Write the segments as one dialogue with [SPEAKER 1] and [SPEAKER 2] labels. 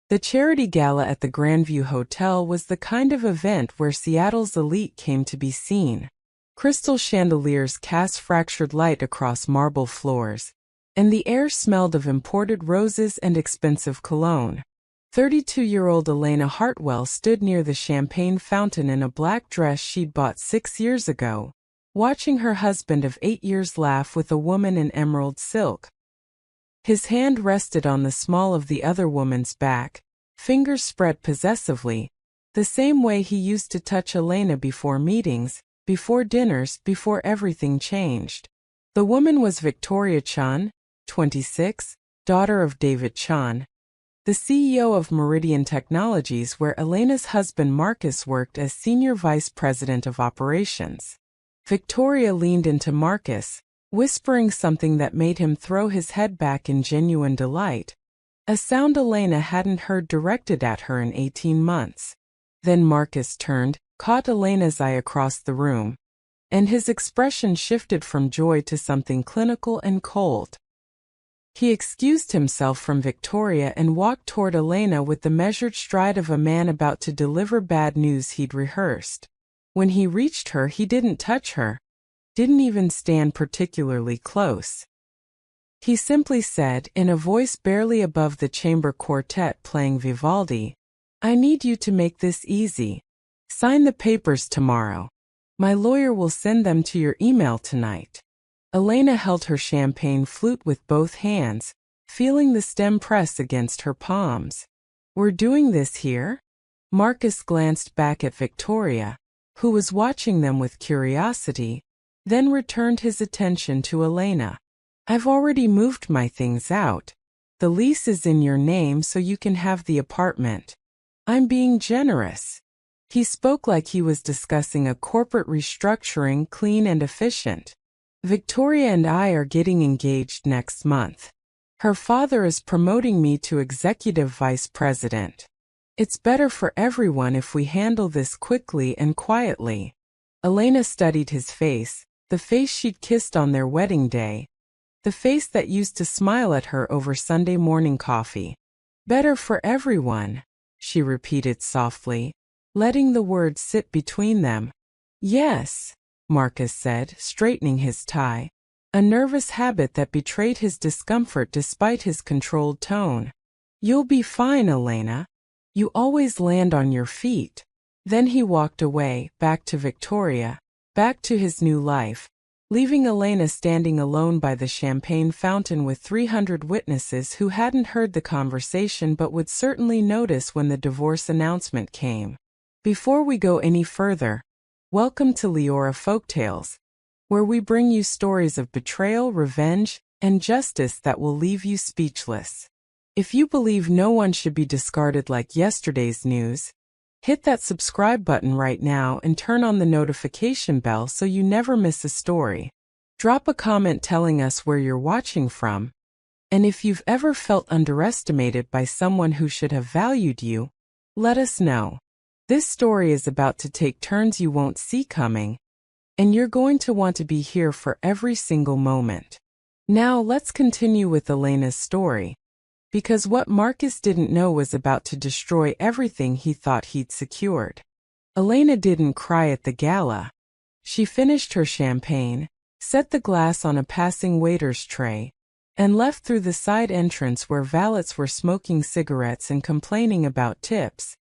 [SPEAKER 1] The charity gala at the Grandview Hotel was the kind of event where Seattle's elite came to be seen. Crystal chandeliers cast fractured light across marble floors, and the air smelled of imported roses and expensive cologne. 32-year-old Elena Hartwell stood near the champagne fountain in a black dress she'd bought 6 years ago, watching her husband of 8 years laugh with a woman in emerald silk. His hand rested on the small of the other woman's back, fingers spread possessively, the same way he used to touch Elena before meetings, before dinners, before everything changed. The woman was Victoria Chan, 26, daughter of David Chan, the CEO of Meridian Technologies, where Elena's husband Marcus worked as Senior Vice President of Operations. Victoria leaned into Marcus, whispering something that made him throw his head back in genuine delight, a sound Elena hadn't heard directed at her in 18 months. Then Marcus turned, caught Elena's eye across the room, and his expression shifted from joy to something clinical and cold. He excused himself from Victoria and walked toward Elena with the measured stride of a man about to deliver bad news he'd rehearsed. When he reached her, he didn't touch her, didn't even stand particularly close. He simply said, in a voice barely above the chamber quartet playing Vivaldi, "I need you to make this easy. Sign the papers tomorrow. My lawyer will send them to your email tonight." Elena held her champagne flute with both hands, feeling the stem press against her palms. "We're doing this here?" Marcus glanced back at Victoria, who was watching them with curiosity, then returned his attention to Elena. "I've already moved my things out. The lease is in your name so you can have the apartment. I'm being generous." He spoke like he was discussing a corporate restructuring, clean and efficient. "Victoria and I are getting engaged next month. Her father is promoting me to executive vice president. It's better for everyone if we handle this quickly and quietly." Elena studied his face, the face she'd kissed on their wedding day, the face that used to smile at her over Sunday morning coffee. "Better for everyone," she repeated softly, letting the words sit between them. "Yes," Marcus said, straightening his tie, a nervous habit that betrayed his discomfort despite his controlled tone. "You'll be fine, Elena. You always land on your feet." Then he walked away, back to Victoria, back to his new life, leaving Elena standing alone by the champagne fountain with 300 witnesses who hadn't heard the conversation but would certainly notice when the divorce announcement came. Before we go any further, welcome to Leora Folktales, where we bring you stories of betrayal, revenge, and justice that will leave you speechless. If you believe no one should be discarded like yesterday's news, hit that subscribe button right now and turn on the notification bell so you never miss a story. Drop a comment telling us where you're watching from, and if you've ever felt underestimated by someone who should have valued you, let us know. This story is about to take turns you won't see coming, and you're going to want to be here for every single moment. Now let's continue with Elena's story, because what Marcus didn't know was about to destroy everything he thought he'd secured. Elena didn't cry at the gala. She finished her champagne, set the glass on a passing waiter's tray, and left through the side entrance where valets were smoking cigarettes and complaining about tips.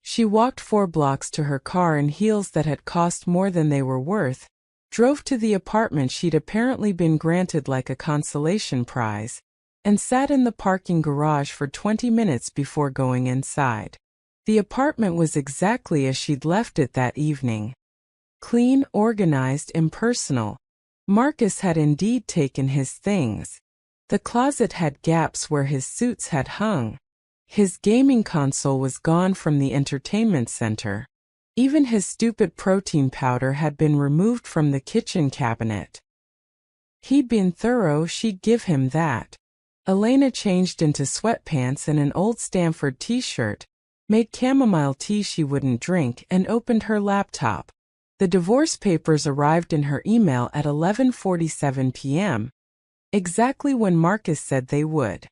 [SPEAKER 1] She walked 4 blocks to her car in heels that had cost more than they were worth, drove to the apartment she'd apparently been granted like a consolation prize, and sat in the parking garage for 20 minutes before going inside. The apartment was exactly as she'd left it that evening. Clean, organized, impersonal. Marcus had indeed taken his things. The closet had gaps where his suits had hung. His gaming console was gone from the entertainment center. Even his stupid protein powder had been removed from the kitchen cabinet. He'd been thorough, she'd give him that. Elena changed into sweatpants and an old Stanford t-shirt, made chamomile tea she wouldn't drink, and opened her laptop. The divorce papers arrived in her email at 11:47 p.m., exactly when Marcus said they would.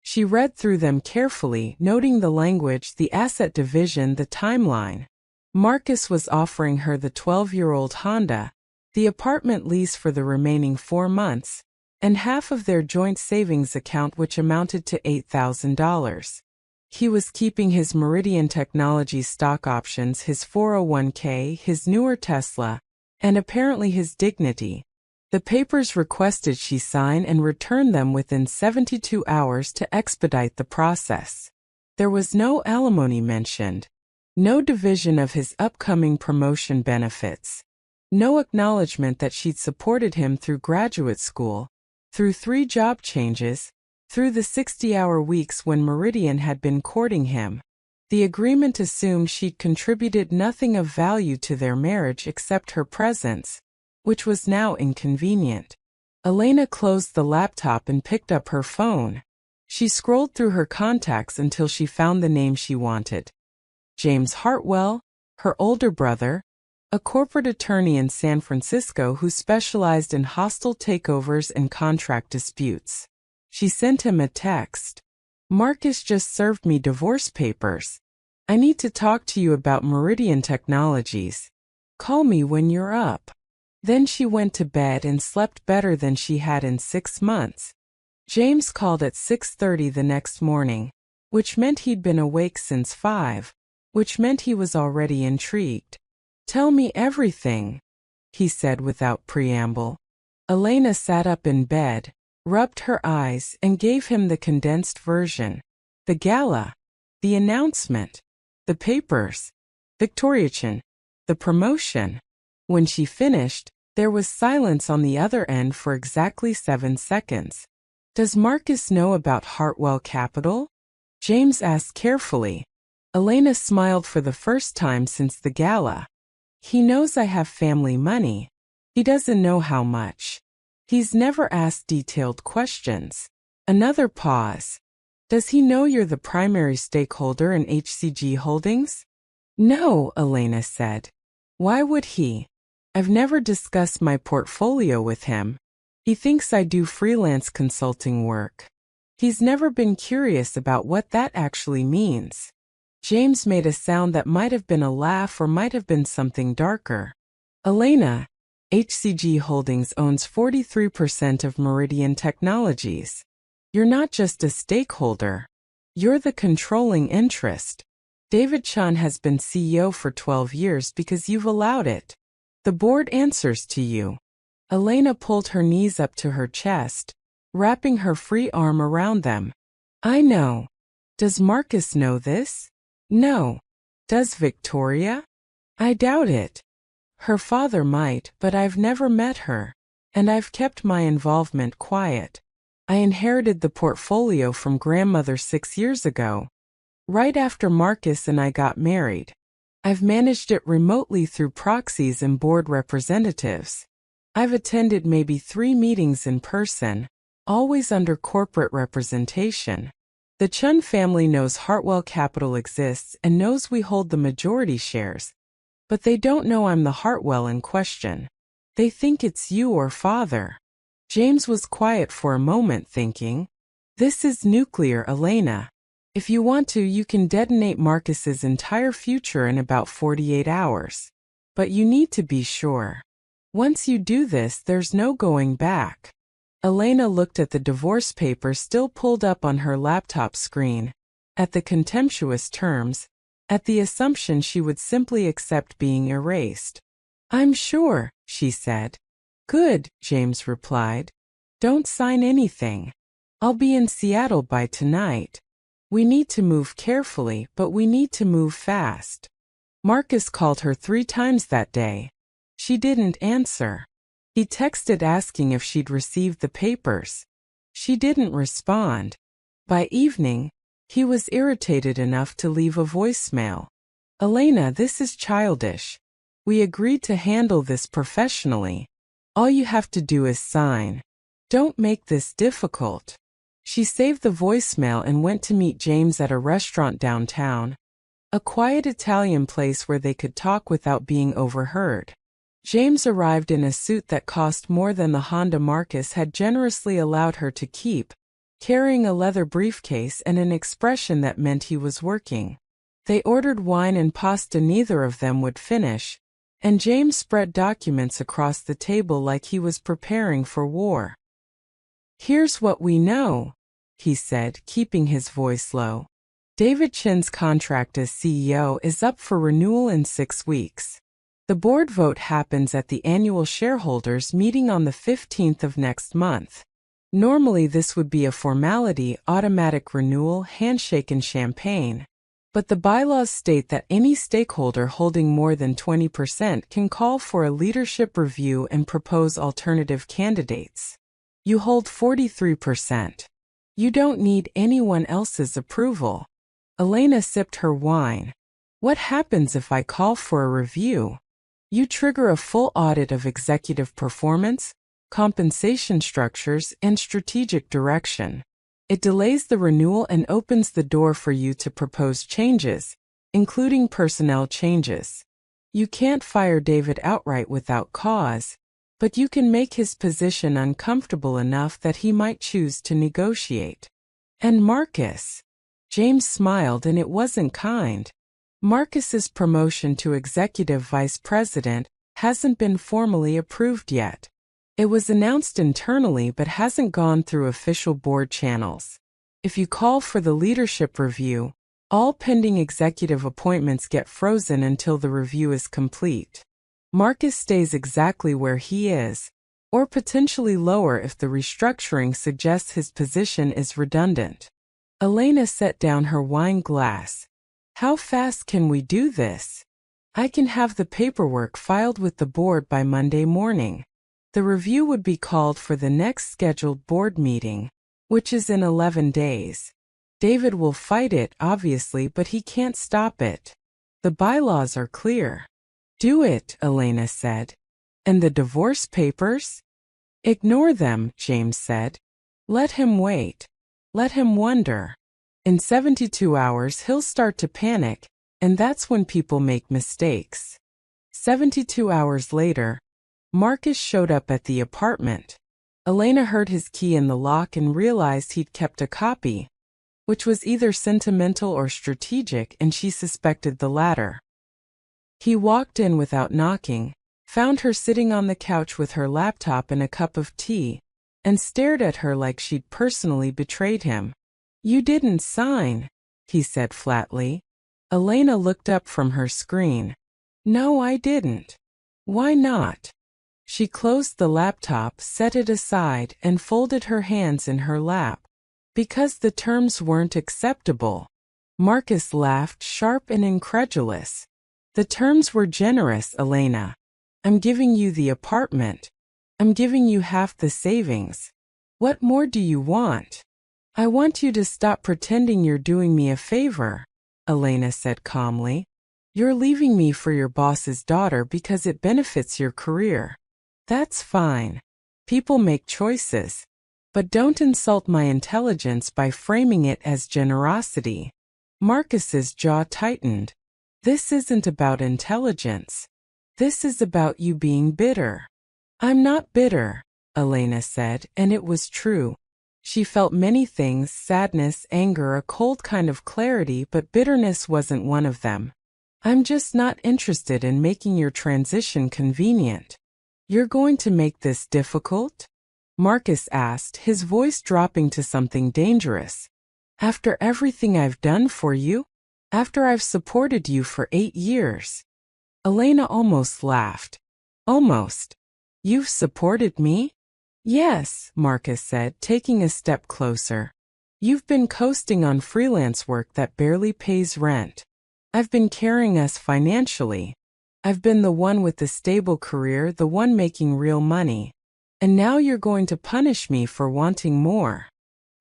[SPEAKER 1] She read through them carefully, noting the language, the asset division, the timeline. Marcus was offering her the 12-year-old Honda, the apartment lease for the remaining 4 months, and half of their joint savings account, which amounted to $8,000. He was keeping his Meridian Technologies stock options, his 401k, his newer Tesla, and apparently his dignity. The papers requested she sign and return them within 72 hours to expedite the process. There was no alimony mentioned, no division of his upcoming promotion benefits, no acknowledgement that she'd supported him through graduate school, through 3 job changes, through the 60-hour weeks when Meridian had been courting him. The agreement assumed she'd contributed nothing of value to their marriage except her presence, which was now inconvenient. Elena closed the laptop and picked up her phone. She scrolled through her contacts until she found the name she wanted. James Hartwell, her older brother, a corporate attorney in San Francisco who specialized in hostile takeovers and contract disputes. She sent him a text. Marcus just served me divorce papers. I need to talk to you about Meridian Technologies. Call me when you're up. Then she went to bed and slept better than she had in 6 months. James called at 6:30 the next morning, which meant he'd been awake since 5, which meant he was already intrigued. Tell me everything, he said without preamble. Elena sat up in bed, rubbed her eyes, and gave him the condensed version. The gala, the announcement, the papers, Victoriachin, the promotion. When she finished, there was silence on the other end for exactly 7 seconds. Does Marcus know about Hartwell Capital? James asked carefully. Elena smiled for the first time since the gala. He knows I have family money. He doesn't know how much. He's never asked detailed questions. Another pause. Does he know you're the primary stakeholder in HCG Holdings? No, Elena said. Why would he? I've never discussed my portfolio with him. He thinks I do freelance consulting work. He's never been curious about what that actually means. James made a sound that might have been a laugh or might have been something darker. Elena, HCG Holdings owns 43% of Meridian Technologies. You're not just a stakeholder. You're the controlling interest. David Chun has been CEO for 12 years because you've allowed it. The board answers to you. Elena pulled her knees up to her chest, wrapping her free arm around them. I know. Does Marcus know this? No. Does Victoria? I doubt it. Her father might, but I've never met her, and I've kept my involvement quiet. I inherited the portfolio from grandmother 6 years ago, right after Marcus and I got married. I've managed it remotely through proxies and board representatives. I've attended maybe 3 meetings in person, always under corporate representation. The Chun family knows Hartwell Capital exists and knows we hold the majority shares, but they don't know I'm the Hartwell in question. They think it's you or father. James was quiet for a moment, thinking, this is nuclear, Elena. If you want to, you can detonate Marcus's entire future in about 48 hours. But you need to be sure. Once you do this, there's no going back. Elena looked at the divorce papers still pulled up on her laptop screen, at the contemptuous terms, at the assumption she would simply accept being erased. I'm sure, she said. Good, James replied. Don't sign anything. I'll be in Seattle by tonight. We need to move carefully, but we need to move fast. Marcus called her 3 times that day. She didn't answer. He texted asking if she'd received the papers. She didn't respond. By evening, he was irritated enough to leave a voicemail. Elena, this is childish. We agreed to handle this professionally. All you have to do is sign. Don't make this difficult. She saved the voicemail and went to meet James at a restaurant downtown, a quiet Italian place where they could talk without being overheard. James arrived in a suit that cost more than the Honda Marcus had generously allowed her to keep, carrying a leather briefcase and an expression that meant he was working. They ordered wine and pasta neither of them would finish, and James spread documents across the table like he was preparing for war. "Here's what we know," he said, keeping his voice low. "David Chin's contract as CEO is up for renewal in 6 weeks. The board vote happens at the annual shareholders meeting on the 15th of next month. Normally this would be a formality, automatic renewal, handshake and champagne. But the bylaws state that any stakeholder holding more than 20% can call for a leadership review and propose alternative candidates. You hold 43%. You don't need anyone else's approval." Elena sipped her wine. "What happens if I call for a review?" "You trigger a full audit of executive performance, compensation structures, and strategic direction. It delays the renewal and opens the door for you to propose changes, including personnel changes. You can't fire David outright without cause, but you can make his position uncomfortable enough that he might choose to negotiate." "And Marcus?" James smiled, and it wasn't kind. "Marcus's promotion to executive vice president hasn't been formally approved yet. It was announced internally but hasn't gone through official board channels. If you call for the leadership review, all pending executive appointments get frozen until the review is complete. Marcus stays exactly where he is, or potentially lower if the restructuring suggests his position is redundant." Elena set down her wine glass. "How fast can we do this? I can have the paperwork filed with the board by Monday morning. The review would be called for the next scheduled board meeting, which is in 11 days. David will fight it, obviously, but he can't stop it. The bylaws are clear." "Do it," Elena said. "And the divorce papers?" "Ignore them," James said. "Let him wait. Let him wonder. In 72 hours he'll start to panic, and that's when people make mistakes." 72 hours later, Marcus showed up at the apartment. Elena heard his key in the lock and realized he'd kept a copy, which was either sentimental or strategic, and she suspected the latter. He walked in without knocking, found her sitting on the couch with her laptop and a cup of tea, and stared at her like she'd personally betrayed him. "You didn't sign," he said flatly. Elena looked up from her screen. "No, I didn't." "Why not?" She closed the laptop, set it aside, and folded her hands in her lap. "Because the terms weren't acceptable." Marcus laughed, sharp and incredulous. "The terms were generous, Elena. I'm giving you the apartment. I'm giving you half the savings. What more do you want?" "I want you to stop pretending you're doing me a favor," Elena said calmly. "You're leaving me for your boss's daughter because it benefits your career. That's fine. People make choices. But don't insult my intelligence by framing it as generosity." Marcus's jaw tightened. "This isn't about intelligence. This is about you being bitter." "I'm not bitter," Elena said, and it was true. She felt many things: sadness, anger, a cold kind of clarity, but bitterness wasn't one of them. "I'm just not interested in making your transition convenient." "You're going to make this difficult?" Marcus asked, his voice dropping to something dangerous. "After everything I've done for you? After I've supported you for 8 years?" Elena almost laughed. "Almost. You've supported me?" "Yes," Marcus said, taking a step closer. "You've been coasting on freelance work that barely pays rent. I've been carrying us financially. I've been the one with the stable career, the one making real money. And now you're going to punish me for wanting more."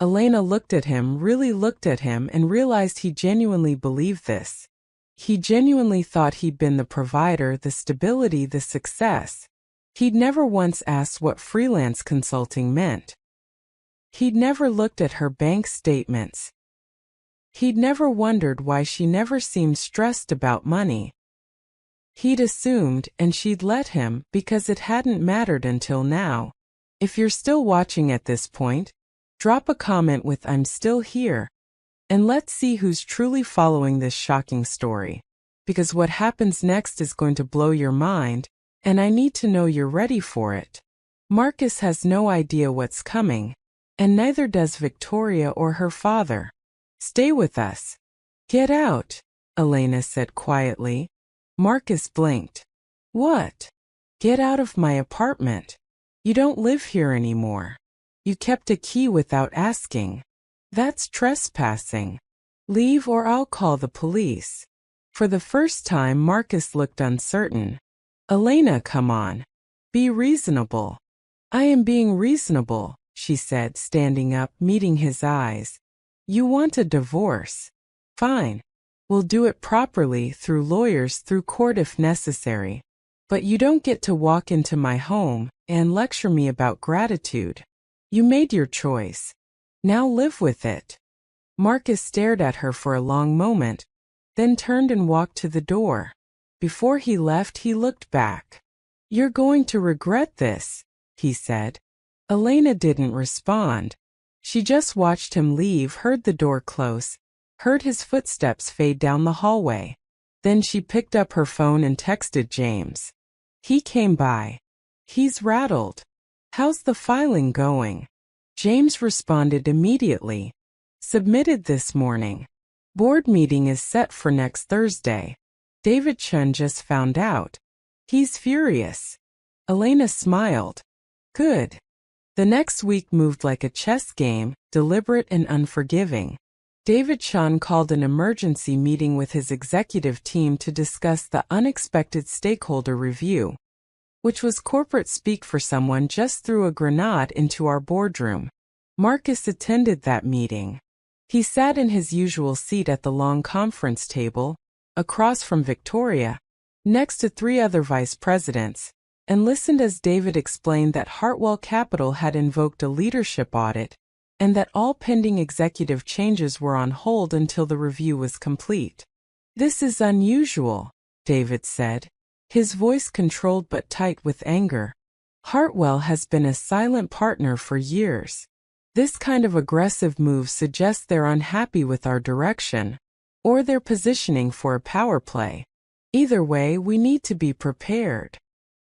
[SPEAKER 1] Elena looked at him, really looked at him, and realized he genuinely believed this. He genuinely thought he'd been the provider, the stability, the success. He'd never once asked what freelance consulting meant. He'd never looked at her bank statements. He'd never wondered why she never seemed stressed about money. He'd assumed, and she'd let him, because it hadn't mattered until now. If you're still watching at this point, Drop a comment with "I'm still here." And let's see who's truly following this shocking story. Because what happens next is going to blow your mind, and I need to know you're ready for it. Marcus has no idea what's coming, and neither does Victoria or her father. Stay with us. Get out, Elena said quietly. Marcus blinked. What? Get out of my apartment. You don't live here anymore. You kept a key without asking. That's trespassing. Leave or I'll call the police. For the first time, Marcus looked uncertain. Elena, come on. Be reasonable. I am being reasonable, she said, standing up, meeting his eyes. You want a divorce? Fine. We'll do it properly, through lawyers, through court if necessary. But you don't get to walk into my home and lecture me about gratitude. You made your choice. Now live with it. Marcus stared at her for a long moment, then turned and walked to the door. Before he left, he looked back. You're going to regret this, he said. Elena didn't respond. She just watched him leave, heard the door close, heard his footsteps fade down the hallway. Then she picked up her phone and texted James. He came by. He's rattled. How's the filing going? James responded immediately. Submitted this morning. Board meeting is set for next Thursday. David Chun just found out. He's furious. Elena smiled. Good. The next week moved like a chess game, deliberate and unforgiving. David Chun called an emergency meeting with his executive team to discuss the unexpected stakeholder review, which was corporate speak for someone just threw a grenade into our boardroom. Marcus attended that meeting. He sat in his usual seat at the long conference table, across from Victoria, next to 3 other vice presidents, and listened as David explained that Hartwell Capital had invoked a leadership audit, and that all pending executive changes were on hold until the review was complete. This is unusual, David said, his voice controlled but tight with anger. Hartwell has been a silent partner for years. This kind of aggressive move suggests they're unhappy with our direction, or they're positioning for a power play. Either way, we need to be prepared.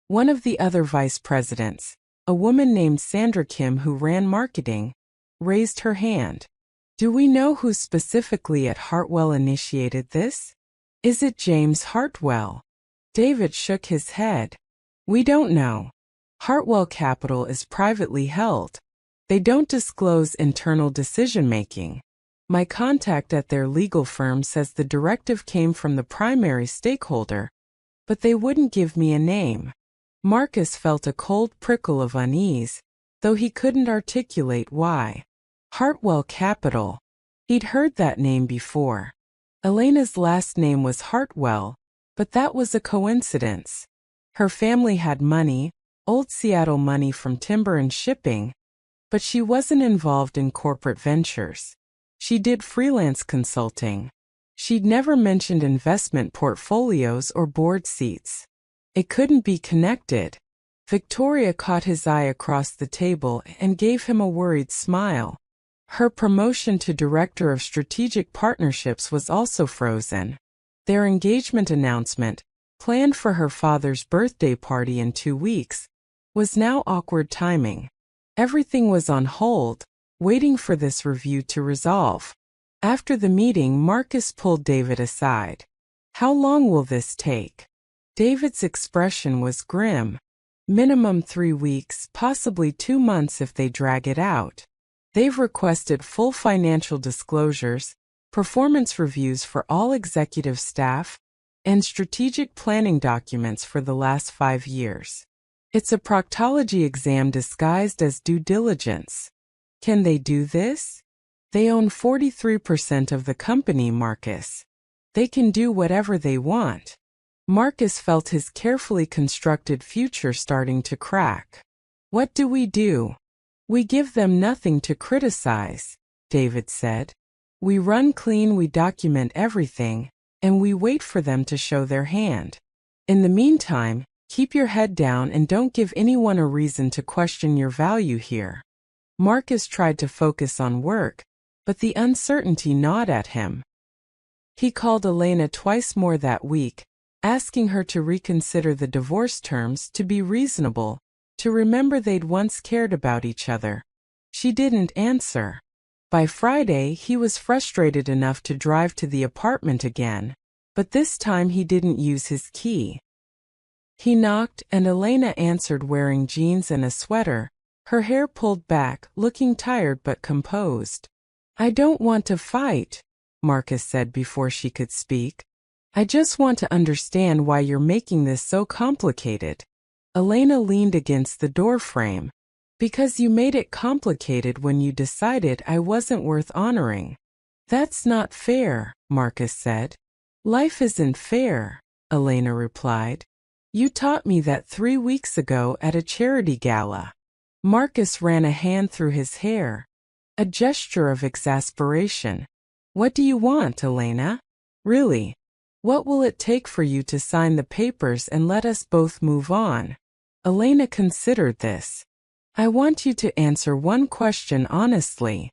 [SPEAKER 1] One of the other vice presidents, a woman named Sandra Kim who ran marketing, raised her hand. Do we know who specifically at Hartwell initiated this? Is it James Hartwell? David shook his head. We don't know. Hartwell Capital is privately held. They don't disclose internal decision-making. My contact at their legal firm says the directive came from the primary stakeholder, but they wouldn't give me a name. Marcus felt a cold prickle of unease, though he couldn't articulate why. Hartwell Capital. He'd heard that name before. Elena's last name was Hartwell, but that was a coincidence. Her family had money, old Seattle money from timber and shipping, but she wasn't involved in corporate ventures. She did freelance consulting. She'd never mentioned investment portfolios or board seats. It couldn't be connected. Victoria caught his eye across the table and gave him a worried smile. Her promotion to Director of Strategic Partnerships was also frozen. Their engagement announcement, planned for her father's birthday party in 2 weeks, was now awkward timing. Everything was on hold, waiting for this review to resolve. After the meeting, Marcus pulled David aside. How long will this take? David's expression was grim. Minimum 3 weeks, possibly 2 months if they drag it out. They've requested full financial disclosures, performance reviews for all executive staff, and strategic planning documents for the last 5 years. It's a proctology exam disguised as due diligence. Can they do this? They own 43% of the company, Marcus. They can do whatever they want. Marcus felt his carefully constructed future starting to crack. What do? We give them nothing to criticize, David said. We run clean, we document everything, and we wait for them to show their hand. In the meantime, keep your head down and don't give anyone a reason to question your value here. Marcus tried to focus on work, but the uncertainty gnawed at him. He called Elena twice more that week, asking her to reconsider the divorce terms, to be reasonable, to remember they'd once cared about each other. She didn't answer. By Friday, he was frustrated enough to drive to the apartment again, but this time he didn't use his key. He knocked, and Elena answered wearing jeans and a sweater, her hair pulled back, looking tired but composed. "I don't want to fight," Marcus said before she could speak. "I just want to understand why you're making this so complicated." Elena leaned against the doorframe. "Because you made it complicated when you decided I wasn't worth honoring." "That's not fair," Marcus said. "Life isn't fair," Elena replied. "You taught me that 3 weeks ago at a charity gala." Marcus ran a hand through his hair, a gesture of exasperation. "What do you want, Elena? Really? What will it take for you to sign the papers and let us both move on?" Elena considered this. "I want you to answer one question honestly."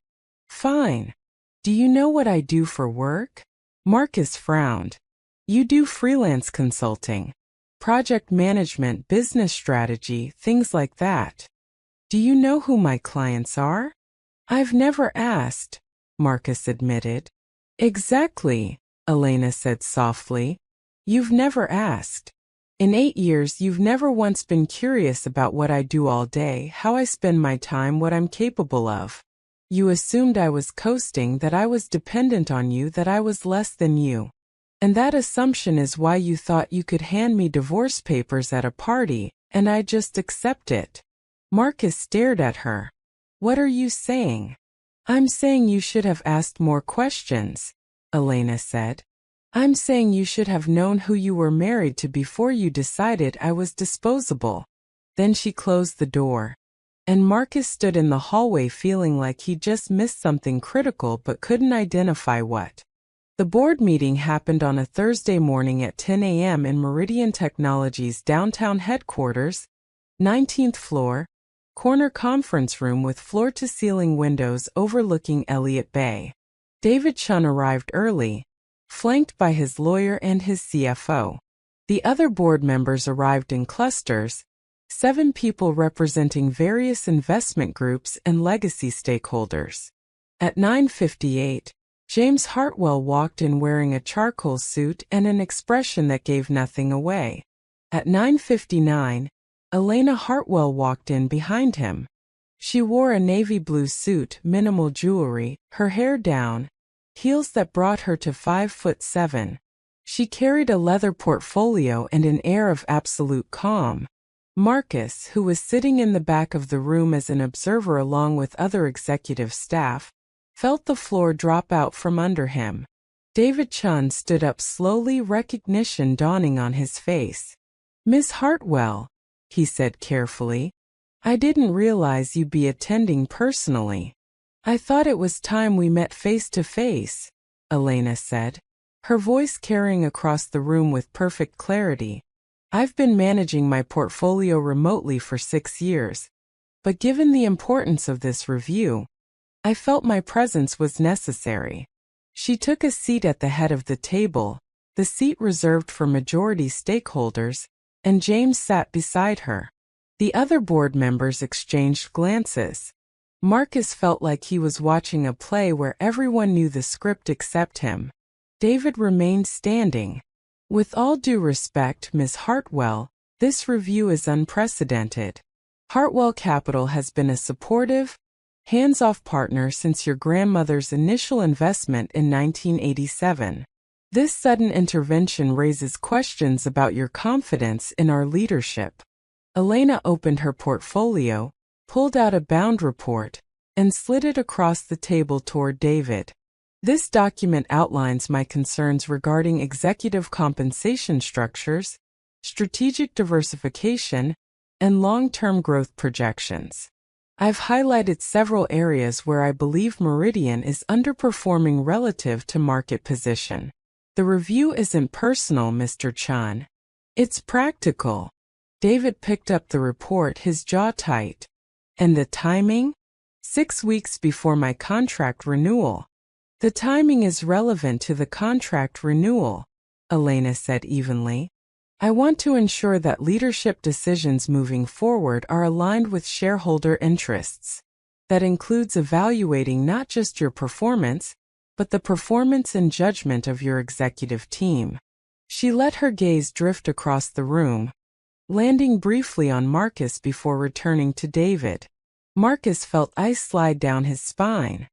[SPEAKER 1] "Fine. Do you know what I do for work?" Marcus frowned. "You do freelance consulting, project management, business strategy, things like that. Do you know who my clients are?" "I've never asked," Marcus admitted. "Exactly," Elena said softly. "You've never asked. In 8 years, you've never once been curious about what I do all day, how I spend my time, what I'm capable of. You assumed I was coasting, that I was dependent on you, that I was less than you. And that assumption is why you thought you could hand me divorce papers at a party, and I'd just accept it." Marcus stared at her. "What are you saying?" "I'm saying you should have asked more questions," Elena said. "I'm saying you should have known who you were married to before you decided I was disposable." Then she closed the door, and Marcus stood in the hallway feeling like he'd just missed something critical but couldn't identify what. The board meeting happened on a Thursday morning at 10 a.m. in Meridian Technologies' downtown headquarters, 19th floor, corner conference room with floor-to-ceiling windows overlooking Elliott Bay. David Chun arrived early, flanked by his lawyer and his CFO. The other board members arrived in clusters, 7 people representing various investment groups and legacy stakeholders. At 9:58, James Hartwell walked in wearing a charcoal suit and an expression that gave nothing away. At 9:59, Elena Hartwell walked in behind him. She wore a navy blue suit, minimal jewelry, her hair down, heels that brought her to 5'7". She carried a leather portfolio and an air of absolute calm. Marcus, who was sitting in the back of the room as an observer along with other executive staff, felt the floor drop out from under him. David Chun stood up slowly, recognition dawning on his face. "Miss Hartwell," he said carefully, "I didn't realize you'd be attending personally. I thought it was time we met face to face," Elena said, her voice carrying across the room with perfect clarity. "I've been managing my portfolio remotely for 6 years, but given the importance of this review, I felt my presence was necessary." She took a seat at the head of the table, the seat reserved for majority stakeholders, and James sat beside her. The other board members exchanged glances. Marcus felt like he was watching a play where everyone knew the script except him. David remained standing. "With all due respect, Ms. Hartwell, this review is unprecedented. Hartwell Capital has been a supportive, hands-off partner since your grandmother's initial investment in 1987. This sudden intervention raises questions about your confidence in our leadership." Elena opened her portfolio, pulled out a bound report, and slid it across the table toward David. "This document outlines my concerns regarding executive compensation structures, strategic diversification, and long-term growth projections. I've highlighted several areas where I believe Meridian is underperforming relative to market position. The review isn't personal, Mr. Chun. It's practical." David picked up the report, his jaw tight. "And the timing? 6 weeks before my contract renewal. The timing is relevant to the contract renewal, Elena said evenly. I want to ensure that leadership decisions moving forward are aligned with shareholder interests. That includes evaluating not just your performance, but the performance and judgment of your executive team. She let her gaze drift across the room, landing briefly on Marcus before returning to David. Marcus felt ice slide down his spine.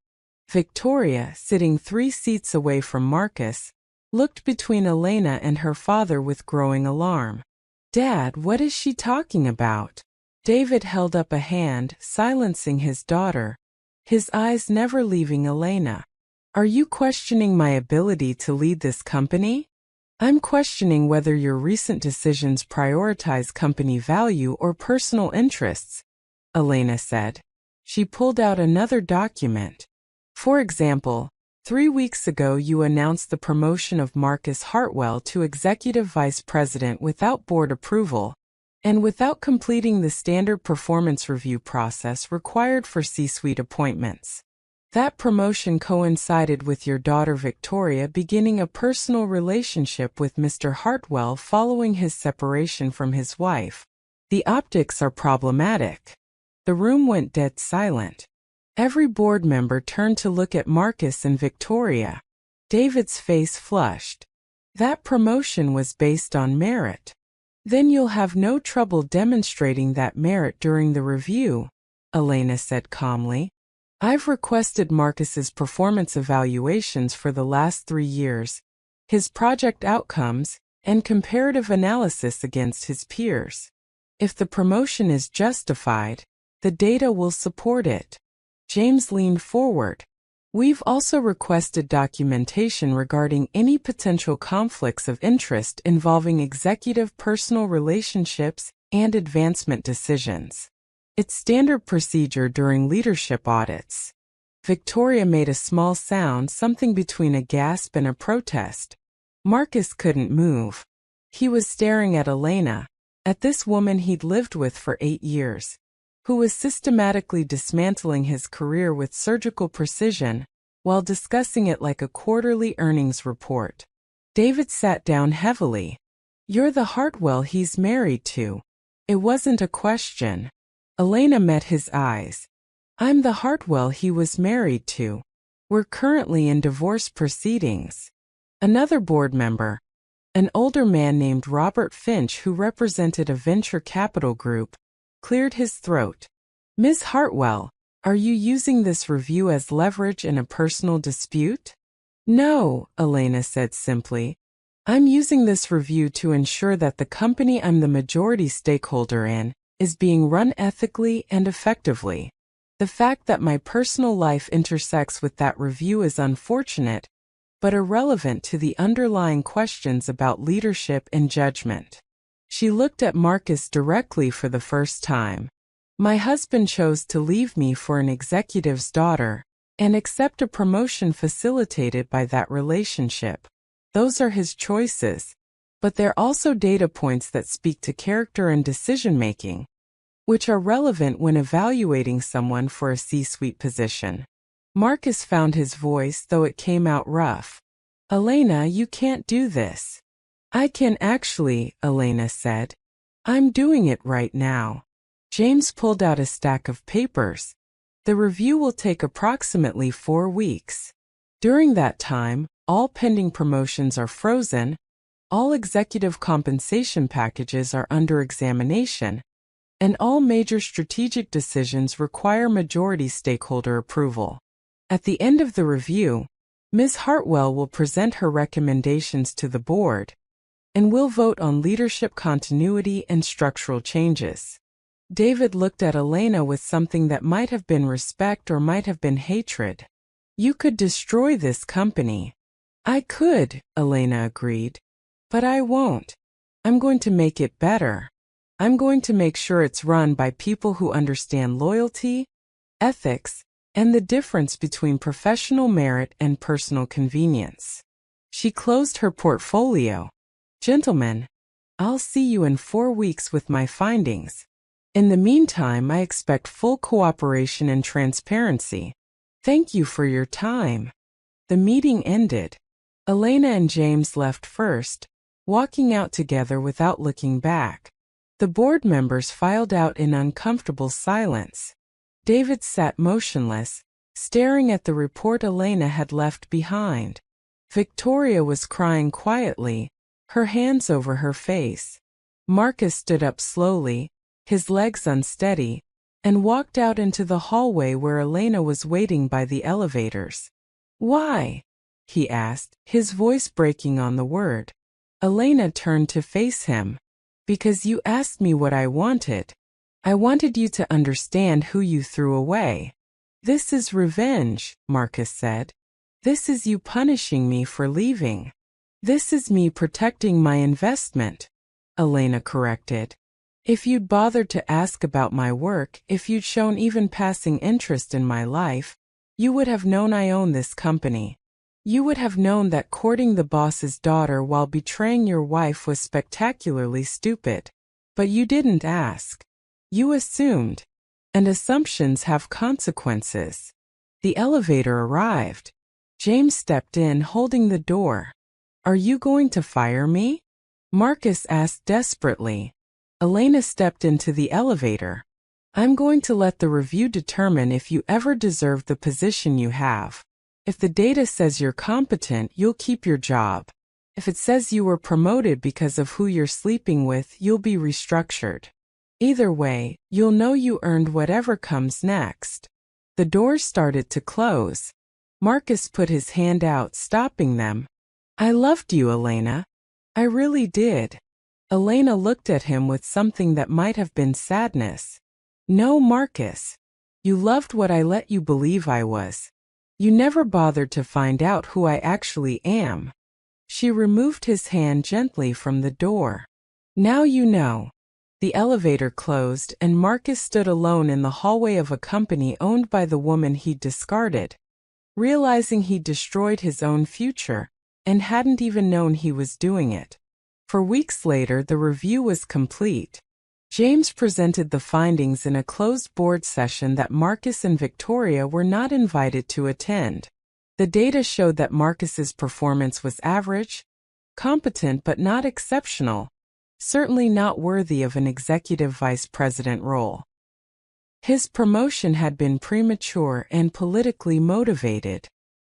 [SPEAKER 1] Victoria, sitting 3 seats away from Marcus, looked between Elena and her father with growing alarm. Dad, what is she talking about? David held up a hand, silencing his daughter, his eyes never leaving Elena. Are you questioning my ability to lead this company? I'm questioning whether your recent decisions prioritize company value or personal interests, Elena said. She pulled out another document. For example, 3 weeks ago you announced the promotion of Marcus Hartwell to Executive Vice President without board approval, and without completing the standard performance review process required for C-suite appointments. That promotion coincided with your daughter Victoria beginning a personal relationship with Mr. Hartwell following his separation from his wife. The optics are problematic. The room went dead silent. Every board member turned to look at Marcus and Victoria. David's face flushed. That promotion was based on merit. Then you'll have no trouble demonstrating that merit during the review, Elena said calmly. I've requested Marcus's performance evaluations for the last 3 years, his project outcomes, and comparative analysis against his peers. If the promotion is justified, the data will support it. James leaned forward. We've also requested documentation regarding any potential conflicts of interest involving executive personal relationships and advancement decisions. It's standard procedure during leadership audits. Victoria made a small sound, something between a gasp and a protest. Marcus couldn't move. He was staring at Elena, at this woman he'd lived with for 8 years, who was systematically dismantling his career with surgical precision while discussing it like a quarterly earnings report. David sat down heavily. You're the Hartwell he's married to. It wasn't a question. Elena met his eyes. I'm the Hartwell he was married to. We're currently in divorce proceedings. Another board member, an older man named Robert Finch who represented a venture capital group, cleared his throat. Ms. Hartwell, are you using this review as leverage in a personal dispute? No, Elena said simply. I'm using this review to ensure that the company I'm the majority stakeholder in is being run ethically and effectively. The fact that my personal life intersects with that review is unfortunate, but irrelevant to the underlying questions about leadership and judgment. She looked at Marcus directly for the first time. My husband chose to leave me for an executive's daughter and accept a promotion facilitated by that relationship. Those are his choices, but they're also data points that speak to character and decision-making, which are relevant when evaluating someone for a C-suite position. Marcus found his voice, though it came out rough. Elena, you can't do this. I can actually, Elena said. I'm doing it right now. James pulled out a stack of papers. The review will take approximately 4 weeks. During that time, all pending promotions are frozen, all executive compensation packages are under examination, and all major strategic decisions require majority stakeholder approval. At the end of the review, Ms. Hartwell will present her recommendations to the board, and we'll vote on leadership continuity and structural changes. David looked at Elena with something that might have been respect or might have been hatred. You could destroy this company. I could, Elena agreed. But I won't. I'm going to make it better. I'm going to make sure it's run by people who understand loyalty, ethics, and the difference between professional merit and personal convenience. She closed her portfolio. Gentlemen, I'll see you in 4 weeks with my findings. In the meantime, I expect full cooperation and transparency. Thank you for your time." The meeting ended. Elena and James left first, walking out together without looking back. The board members filed out in uncomfortable silence. David sat motionless, staring at the report Elena had left behind. Victoria was crying quietly, her hands over her face. Marcus stood up slowly, his legs unsteady, and walked out into the hallway where Elena was waiting by the elevators. "Why?" he asked, his voice breaking on the word. Elena turned to face him. "Because you asked me what I wanted. I wanted you to understand who you threw away." "This is revenge," Marcus said. "This is you punishing me for leaving." "This is me protecting my investment," Elena corrected. "If you'd bothered to ask about my work, if you'd shown even passing interest in my life, you would have known I own this company. You would have known that courting the boss's daughter while betraying your wife was spectacularly stupid. But you didn't ask. You assumed. And assumptions have consequences." The elevator arrived. James stepped in, holding the door. "Are you going to fire me?" Marcus asked desperately. Elena stepped into the elevator. "I'm going to let the review determine if you ever deserve the position you have. If the data says you're competent, you'll keep your job. If it says you were promoted because of who you're sleeping with, you'll be restructured. Either way, you'll know you earned whatever comes next." The doors started to close. Marcus put his hand out, stopping them. "I loved you, Elena. I really did." Elena looked at him with something that might have been sadness. "No, Marcus. You loved what I let you believe I was. You never bothered to find out who I actually am." She removed his hand gently from the door. "Now you know." The elevator closed and Marcus stood alone in the hallway of a company owned by the woman he'd discarded, realizing he'd destroyed his own future and hadn't even known he was doing it. For weeks later, the review was complete. James presented the findings in a closed board session that Marcus and Victoria were not invited to attend. The data showed that Marcus's performance was average, competent but not exceptional, certainly not worthy of an executive vice president role. His promotion had been premature and politically motivated.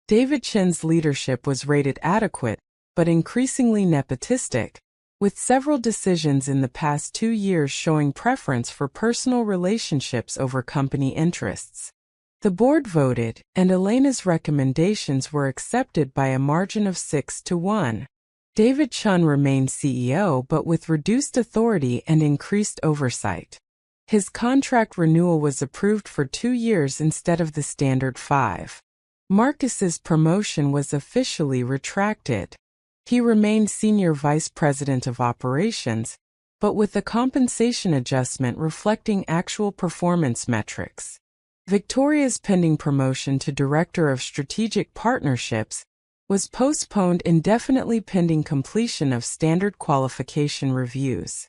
[SPEAKER 1] David Chen's leadership was rated adequate, but increasingly nepotistic, with several decisions in the past 2 years showing preference for personal relationships over company interests. The board voted, and Elena's recommendations were accepted by a margin of 6-1. David Chen remained CEO but with reduced authority and increased oversight. His contract renewal was approved for 2 years instead of the standard 5. Marcus's promotion was officially retracted. He remained Senior Vice President of Operations, but with a compensation adjustment reflecting actual performance metrics. Victoria's pending promotion to Director of Strategic Partnerships was postponed indefinitely pending completion of standard qualification reviews.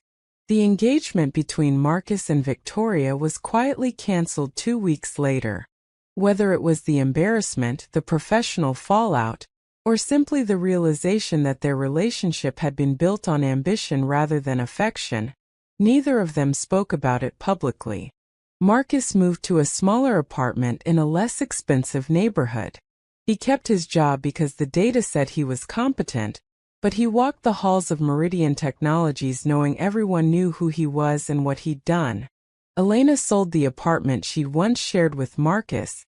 [SPEAKER 1] The engagement between Marcus and Victoria was quietly cancelled 2 weeks later. Whether it was the embarrassment, the professional fallout, or simply the realization that their relationship had been built on ambition rather than affection, neither of them spoke about it publicly. Marcus moved to a smaller apartment in a less expensive neighborhood. He kept his job because the data said he was competent, but he walked the halls of Meridian Technologies knowing everyone knew who he was and what he'd done. Elena sold the apartment she'd once shared with Marcus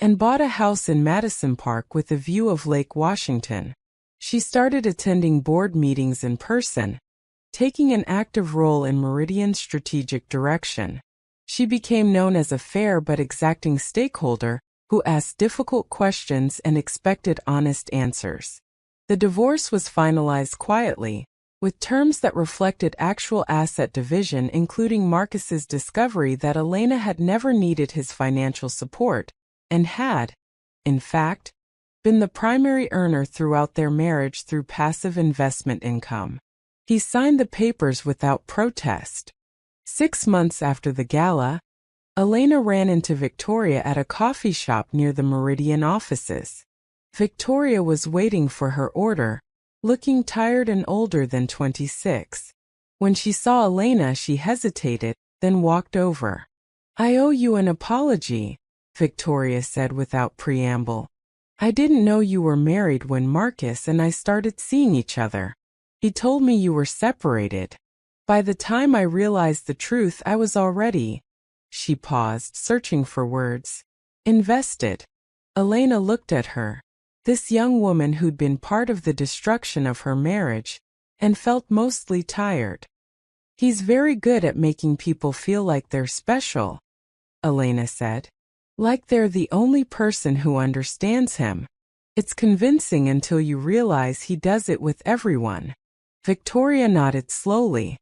[SPEAKER 1] and bought a house in Madison Park with a view of Lake Washington. She started attending board meetings in person, taking an active role in Meridian's strategic direction. She became known as a fair but exacting stakeholder who asked difficult questions and expected honest answers. The divorce was finalized quietly, with terms that reflected actual asset division, including Marcus's discovery that Elena had never needed his financial support, and had, in fact, been the primary earner throughout their marriage through passive investment income. He signed the papers without protest. 6 months after the gala, Elena ran into Victoria at a coffee shop near the Meridian offices. Victoria was waiting for her order, looking tired and older than 26. When she saw Elena, she hesitated, then walked over. "I owe you an apology," Victoria said without preamble. "I didn't know you were married when Marcus and I started seeing each other. He told me you were separated. By the time I realized the truth, I was already—" She paused, searching for words. "Invested." Elena looked at her, this young woman who'd been part of the destruction of her marriage, and felt mostly tired. "He's very good at making people feel like they're special," Elena said. "Like they're the only person who understands him. It's convincing until you realize he does it with everyone." Victoria nodded slowly.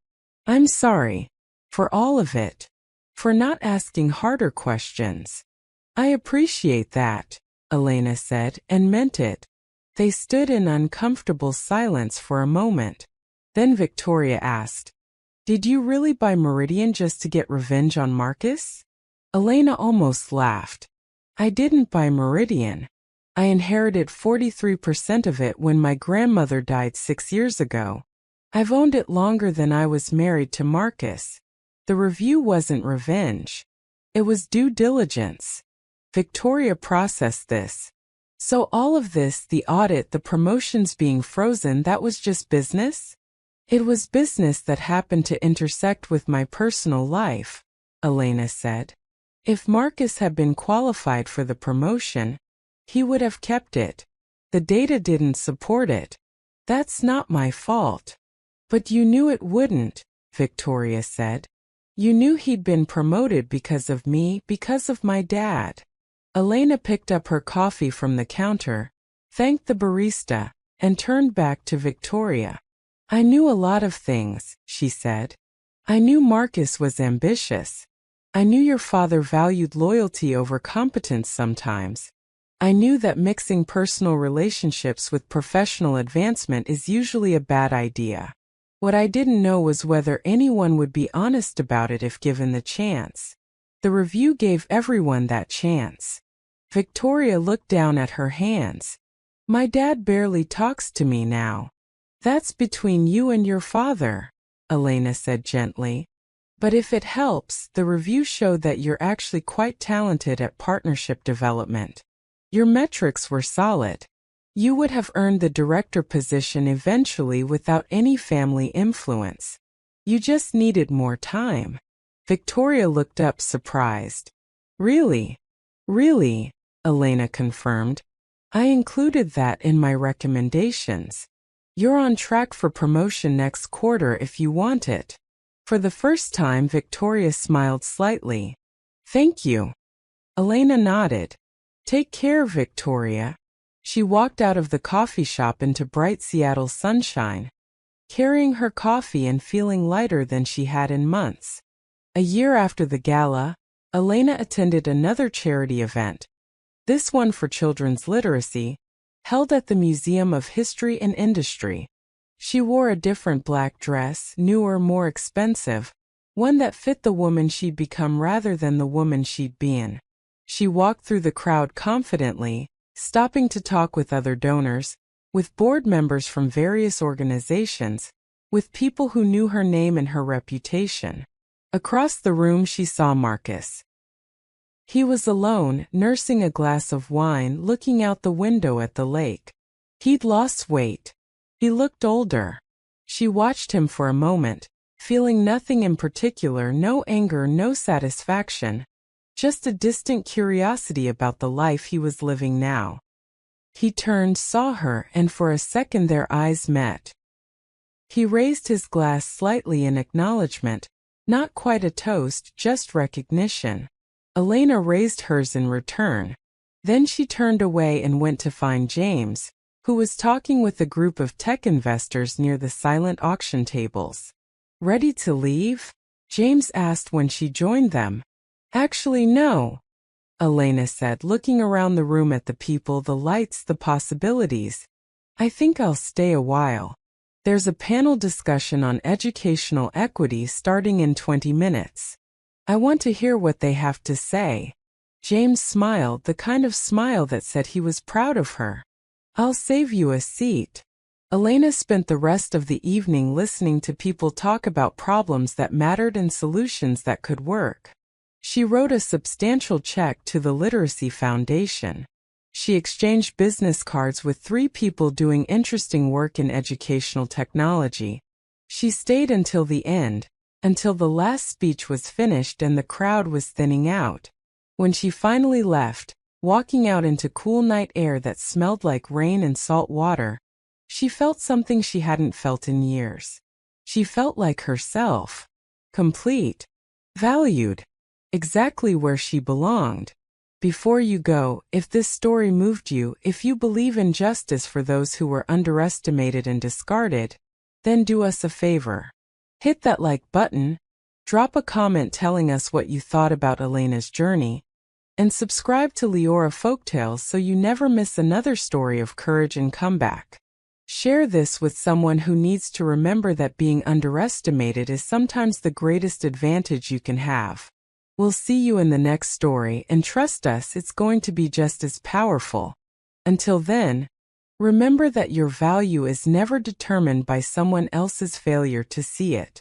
[SPEAKER 1] "I'm sorry. For all of it. For not asking harder questions." "I appreciate that," Elena said, and meant it. They stood in uncomfortable silence for a moment. Then Victoria asked, "Did you really buy Meridian just to get revenge on Marcus?" Elena almost laughed. "I didn't buy Meridian. I inherited 43% of it when my grandmother died 6 years ago. I've owned it longer than I was married to Marcus. The review wasn't revenge. It was due diligence." Victoria processed this. "So all of this, the audit, the promotions being frozen, that was just business?" "It was business that happened to intersect with my personal life," Elena said. "If Marcus had been qualified for the promotion, he would have kept it. The data didn't support it. That's not my fault." "But you knew it wouldn't," Victoria said. "You knew he'd been promoted because of me, because of my dad." Elena picked up her coffee from the counter, thanked the barista, and turned back to Victoria. "I knew a lot of things," she said. "I knew Marcus was ambitious. I knew your father valued loyalty over competence sometimes. I knew that mixing personal relationships with professional advancement is usually a bad idea. What I didn't know was whether anyone would be honest about it if given the chance. The review gave everyone that chance." Victoria looked down at her hands. "My dad barely talks to me now." "That's between you and your father," Elena said gently. "But if it helps, the review showed that you're actually quite talented at partnership development. Your metrics were solid. You would have earned the director position eventually without any family influence. You just needed more time." Victoria looked up surprised. "Really? Really?" Elena confirmed. "I included that in my recommendations. You're on track for promotion next quarter if you want it." For the first time, Victoria smiled slightly. "Thank you." Elena nodded. "Take care, Victoria." She walked out of the coffee shop into bright Seattle sunshine, carrying her coffee and feeling lighter than she had in months. A year after the gala, Elena attended another charity event, this one for children's literacy, held at the Museum of History and Industry. She wore a different black dress, newer, more expensive, one that fit the woman she'd become rather than the woman she'd been. She walked through the crowd confidently, stopping to talk with other donors, with board members from various organizations, with people who knew her name and her reputation. Across the room she saw Marcus. He was alone, nursing a glass of wine, looking out the window at the lake. He'd lost weight. He looked older. She watched him for a moment, feeling nothing in particular, no anger, no satisfaction, just a distant curiosity about the life he was living now. He turned, saw her, and for a second their eyes met. He raised his glass slightly in acknowledgement, not quite a toast, just recognition. Elena raised hers in return. Then she turned away and went to find James, who was talking with a group of tech investors near the silent auction tables. "Ready to leave?" James asked when she joined them. "Actually, no," Elena said, looking around the room at the people, the lights, the possibilities. "I think I'll stay a while." There's a panel discussion on educational equity starting in 20 minutes. I want to hear what they have to say. James smiled, the kind of smile that said he was proud of her. I'll save you a seat. Elena spent the rest of the evening listening to people talk about problems that mattered and solutions that could work. She wrote a substantial check to the Literacy Foundation. She exchanged business cards with 3 people doing interesting work in educational technology. She stayed until the end, until the last speech was finished and the crowd was thinning out. When she finally left, walking out into cool night air that smelled like rain and salt water, she felt something she hadn't felt in years. She felt like herself. Complete. Valued. Exactly where she belonged. Before you go, if this story moved you, if you believe in justice for those who were underestimated and discarded, then do us a favor. Hit that like button, drop a comment telling us what you thought about Elena's journey, and subscribe to Leora Folktales so you never miss another story of courage and comeback. Share this with someone who needs to remember that being underestimated is sometimes the greatest advantage you can have. We'll see you in the next story, and trust us, it's going to be just as powerful. Until then, remember that your value is never determined by someone else's failure to see it.